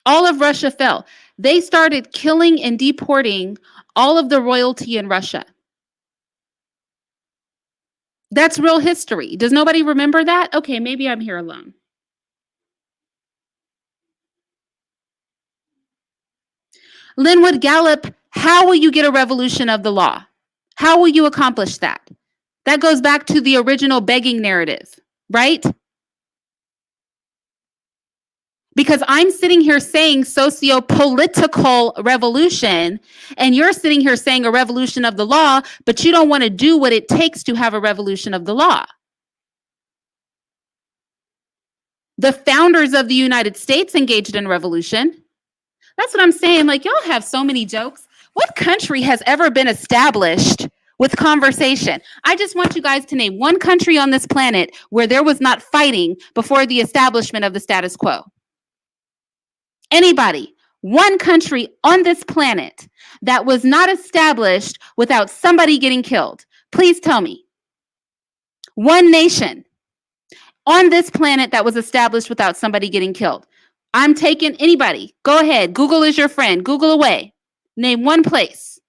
All of Russia fell. They started killing and deporting all of the royalty in Russia. That's real history. Does nobody remember that? Okay, maybe I'm here alone. Linwood Gallup, how will you get a revolution of the law? How will you accomplish that? That goes back to the original begging narrative, right? Because I'm sitting here saying socio-political revolution, and you're sitting here saying a revolution of the law, but you don't want to do what it takes to have a revolution of the law. The founders of the United States engaged in revolution. That's what I'm saying. Y'all have so many jokes. What country has ever been established with conversation? I just want you guys to name one country on this planet where there was not fighting before the establishment of the status quo. Anybody? One country on this planet that was not established without somebody getting killed. Please tell me. One nation on this planet that was established without somebody getting killed. I'm taking anybody. Go ahead. Google is your friend. Google away. Name one place.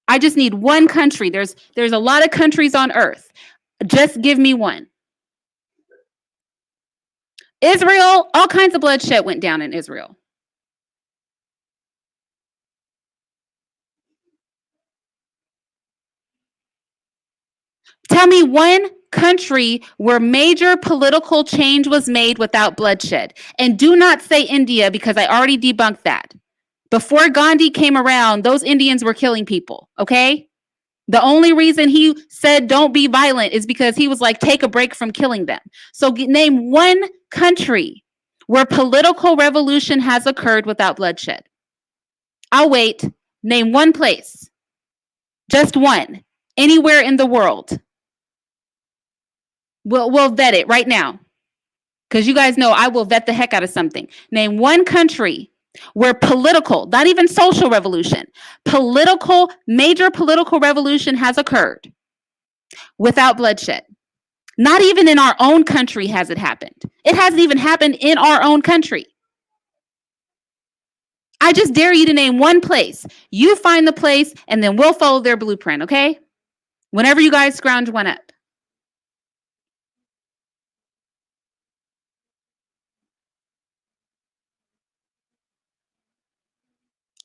I just need one country. There's a lot of countries on earth. Just give me one. Israel, all kinds of bloodshed went down in Israel. Tell me one country where major political change was made without bloodshed. And do not say India because I already debunked that. Before Gandhi came around, those Indians were killing people, okay? The only reason he said don't be violent is because he was like, take a break from killing them. So name one country where political revolution has occurred without bloodshed. I'll wait. Name one place. Just one. Anywhere in the world. We'll vet it right now. Because you guys know I will vet the heck out of something. Name one country where political, not even social revolution, major political revolution has occurred without bloodshed. Not even in our own country has it happened. It hasn't even happened in our own country. I just dare you to name one place. You find the place and then we'll follow their blueprint, okay? Whenever you guys scrounge one up.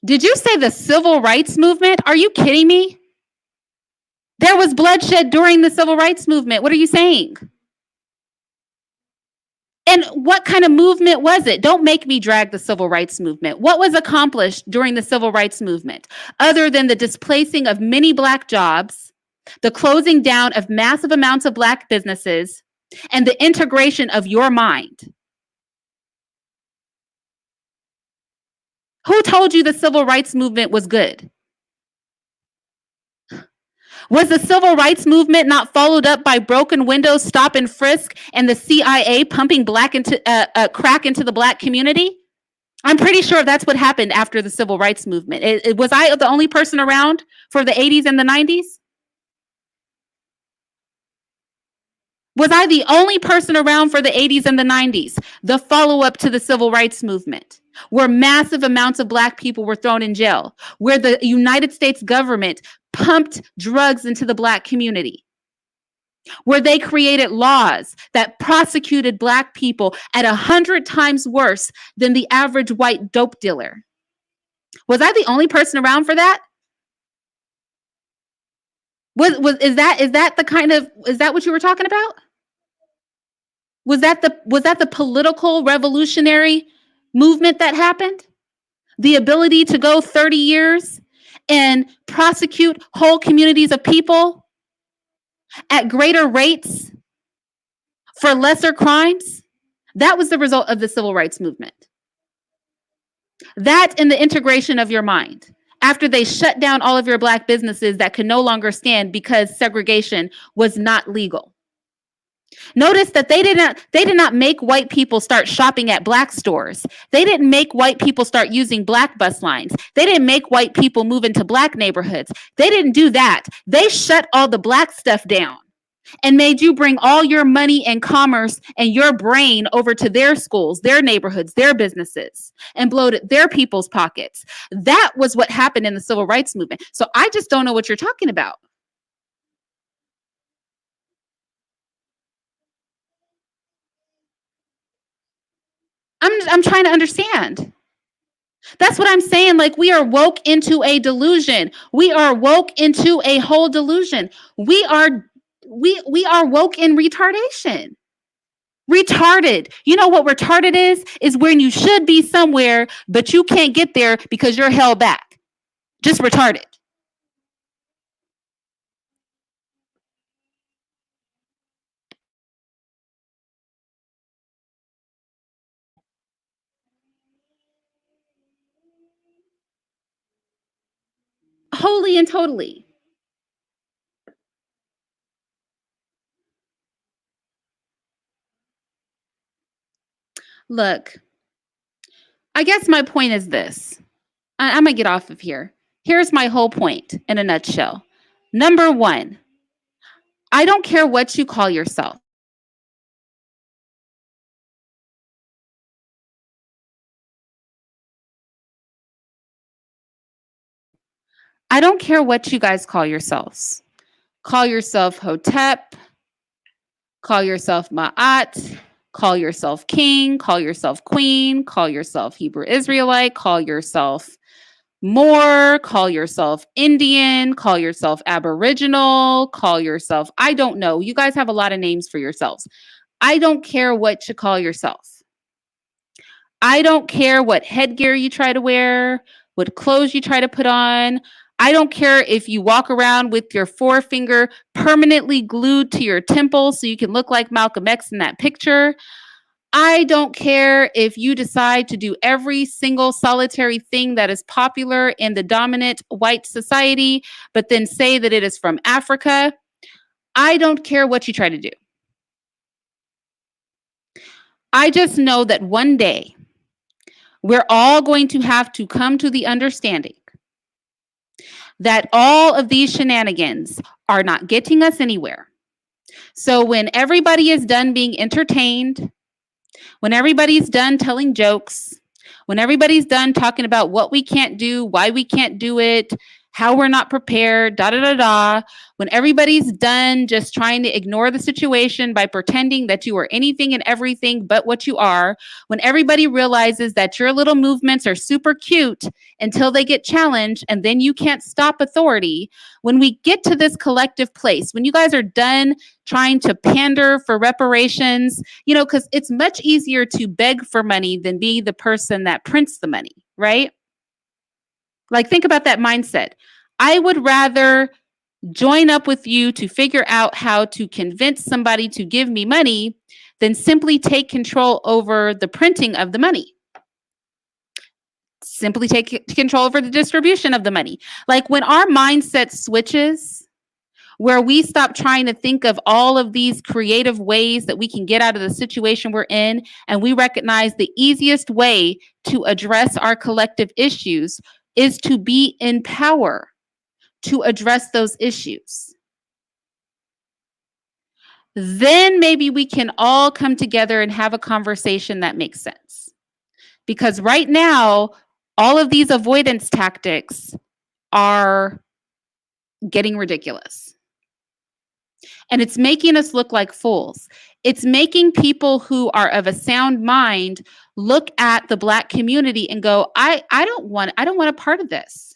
Did you say the civil rights movement? Are you kidding me? There was bloodshed during the civil rights movement. What are you saying? And what kind of movement was it? Don't make me drag the civil rights movement. What was accomplished during the civil rights movement other than the displacing of many Black jobs, the closing down of massive amounts of Black businesses, and the integration of your mind? Who told you the civil rights movement was good? Was the civil rights movement not followed up by broken windows, stop and frisk, and the CIA pumping crack into the Black community? I'm pretty sure that's what happened after the civil rights movement. Was I the only person around for the 80s and the 90s? Was I the only person around for the 80s and the 90s? The follow-up to the civil rights movement, where massive amounts of Black people were thrown in jail, where the United States government pumped drugs into the Black community, where they created laws that prosecuted Black people at 100 times worse than the average white dope dealer. Was I the only person around for that? Is that what you were talking about? Was that the political revolutionary movement that happened? The ability to go 30 years and prosecute whole communities of people at greater rates for lesser crimes? That was the result of the civil rights movement. That and the integration of your mind. After they shut down all of your Black businesses that could no longer stand because segregation was not legal. Notice that they did not make white people start shopping at Black stores. They didn't make white people start using Black bus lines. They didn't make white people move into Black neighborhoods. They didn't do that. They shut all the Black stuff down and made you bring all your money and commerce and your brain over to their schools, their neighborhoods, their businesses, and bloated their people's pockets. That was what happened in the civil rights movement. So I just don't know what you're talking about. I'm trying to understand. That's what I'm saying. Like, we are woke into a delusion. We are woke into a whole delusion. We are woke in retardation. Retarded. You know what retarded is? Is when you should be somewhere, but you can't get there because you're held back. Just retarded. Wholly and totally. Look, I guess my point is this. I'm going to get off of here. Here's my whole point in a nutshell. Number one, I don't care what you call yourself. I don't care what you guys call yourselves. Call yourself Hotep, call yourself Ma'at, call yourself king, call yourself queen, call yourself Hebrew Israelite, call yourself Moor, call yourself Indian, call yourself Aboriginal, call yourself, I don't know. You guys have a lot of names for yourselves. I don't care what you call yourself. I don't care what headgear you try to wear, what clothes you try to put on. I don't care if you walk around with your forefinger permanently glued to your temple so you can look like Malcolm X in that picture. I don't care if you decide to do every single solitary thing that is popular in the dominant white society, but then say that it is from Africa. I don't care what you try to do. I just know that one day we're all going to have to come to the understanding that all of these shenanigans are not getting us anywhere. So when everybody is done being entertained, when everybody's done telling jokes, when everybody's done talking about what we can't do, why we can't do it, how we're not prepared, da da da da, when everybody's done just trying to ignore the situation by pretending that you are anything and everything but what you are, when everybody realizes that your little movements are super cute until they get challenged and then you can't stop authority, when we get to this collective place, when you guys are done trying to pander for reparations, you know, because it's much easier to beg for money than be the person that prints the money, right? Like, think about that mindset. I would rather join up with you to figure out how to convince somebody to give me money than simply take control over the printing of the money. Simply take control over the distribution of the money. Like, when our mindset switches, where we stop trying to think of all of these creative ways that we can get out of the situation we're in, and we recognize the easiest way to address our collective issues is to be in power to address those issues. Then maybe we can all come together and have a conversation that makes sense. Because right now, all of these avoidance tactics are getting ridiculous. And it's making us look like fools. It's making people who are of a sound mind look at the Black community and go, I don't want a part of this.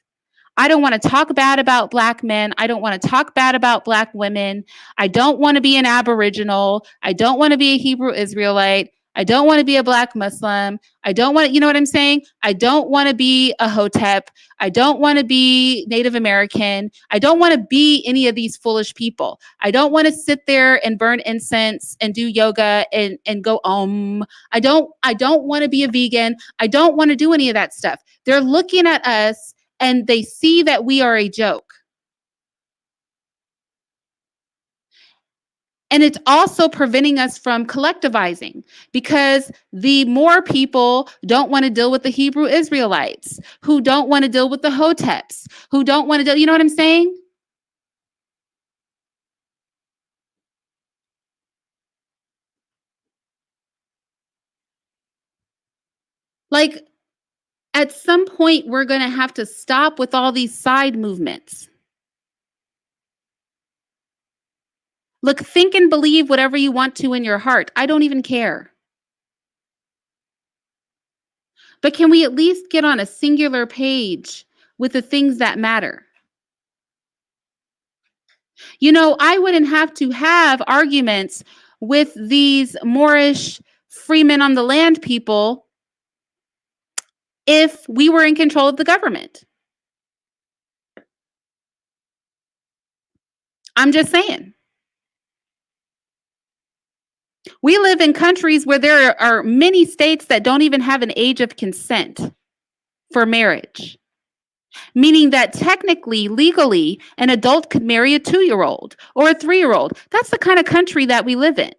I don't want to talk bad about Black men. I don't want to talk bad about Black women. I don't want to be an Aboriginal. I don't want to be a Hebrew Israelite. I don't want to be a Black Muslim. I don't want to, you know what I'm saying? I don't want to be a Hotep. I don't want to be Native American. I don't want to be any of these foolish people. I don't want to sit there and burn incense and do yoga and go I don't want to be a vegan. I don't want to do any of that stuff. They're looking at us and they see that we are a joke. And it's also preventing us from collectivizing because the more people don't want to deal with the Hebrew Israelites, who don't want to deal with the Hoteps, who don't want to deal, you know what I'm saying? Like, at some point, we're going to have to stop with all these side movements. Look, think and believe whatever you want to in your heart. I don't even care. But can we at least get on a singular page with the things that matter? You know, I wouldn't have to have arguments with these Moorish freemen on the land people if we were in control of the government. I'm just saying. We live in countries where there are many states that don't even have an age of consent for marriage. meaning that technically, legally, an adult could marry a 2-year old or a 3-year old. That's the kind of country that we live in.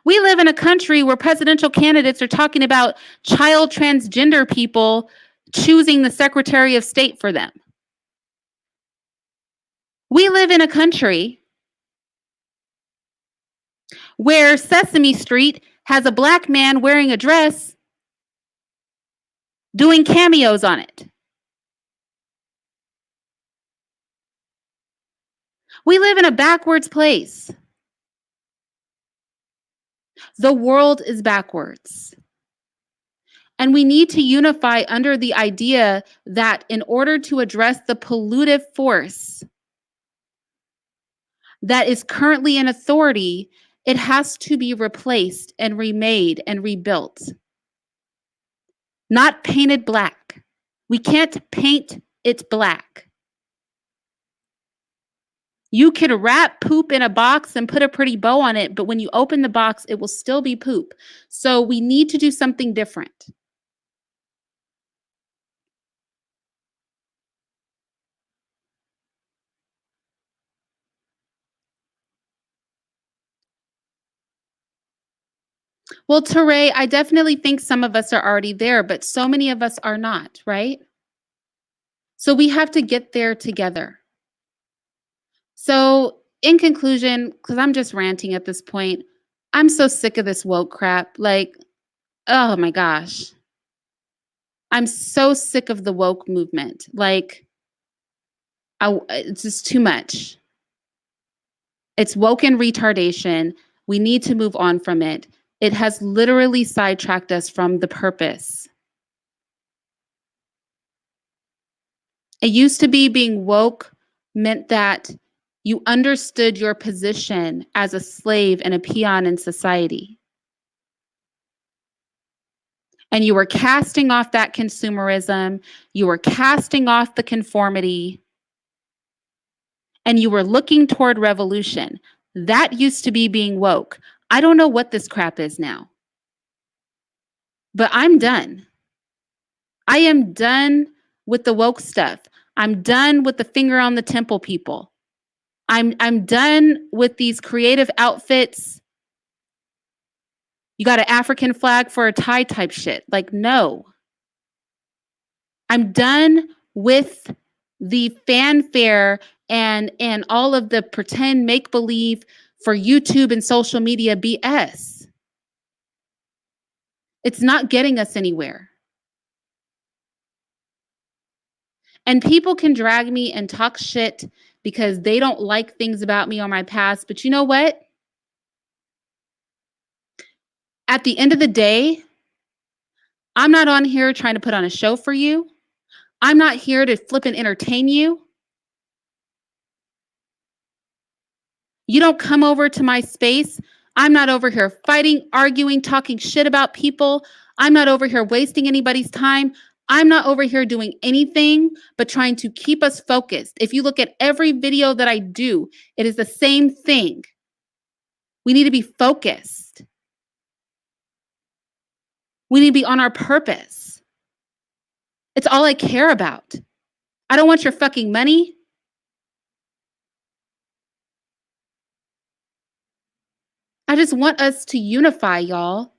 We live in a country where presidential candidates are talking about child transgender people choosing the Secretary of State for them. We live in a country where Sesame Street has a black man wearing a dress doing cameos on it. We live in a backwards place. The world is backwards. And we need to unify under the idea that in order to address the pollutive force that is currently in authority, it has to be replaced and remade and rebuilt, not painted black. We can't paint it black. You can wrap poop in a box and put a pretty bow on it, but when you open the box, it will still be poop. So we need to do something different. Well, Teray, I definitely think some of us are already there, but so many of us are not, right? So we have to get there together. So, in conclusion, because I'm just ranting at this point, I'm so sick of this woke crap. Like, oh my gosh. I'm so sick of the woke movement. Like, it's just too much. It's woke and retardation. We need to move on from it. It has literally sidetracked us from the purpose. It used to be being woke meant that you understood your position as a slave and a peon in society. And you were casting off that consumerism, you were casting off the conformity, and you were looking toward revolution. That used to be being woke. I don't know what this crap is now. But I'm done. I am done with the woke stuff. I'm done with the finger on the temple people. I'm done with these creative outfits. You got an African flag for a tie type shit. Like, no. I'm done with the fanfare and all of the pretend make believe for YouTube and social media BS. It's not getting us anywhere. And people can drag me and talk shit because they don't like things about me or my past. But you know what? At the end of the day, I'm not on here trying to put on a show for you. I'm not here to flip and entertain you. You don't come over to my space. I'm not over here fighting, arguing, talking shit about people. I'm not over here wasting anybody's time. I'm not over here doing anything but trying to keep us focused. If you look at every video that I do, it is the same thing. We need to be focused. We need to be on our purpose. It's all I care about. I don't want your fucking money. I just want us to unify, y'all.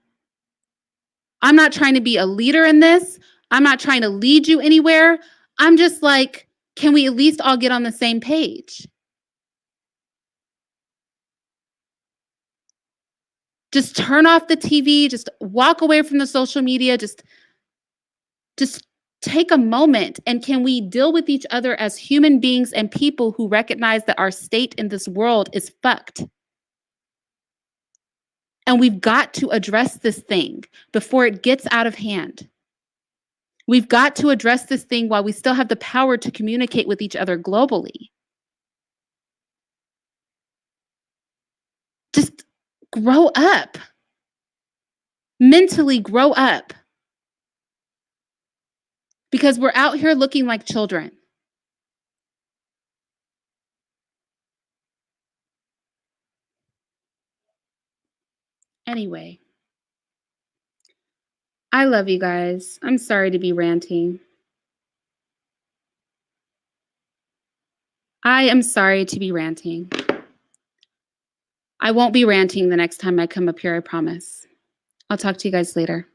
I'm not trying to be a leader in this. I'm not trying to lead you anywhere. I'm just like, can we at least all get on the same page? Just turn off the TV, just walk away from the social media, just take a moment, and can we deal with each other as human beings and people who recognize that our state in this world is fucked? And we've got to address this thing before it gets out of hand. We've got to address this thing while we still have the power to communicate with each other globally. Just grow up. Mentally grow up. Because we're out here looking like children. Anyway, I love you guys. I'm sorry to be ranting. I am sorry to be ranting. I won't be ranting the next time I come up here, I promise. I'll talk to you guys later.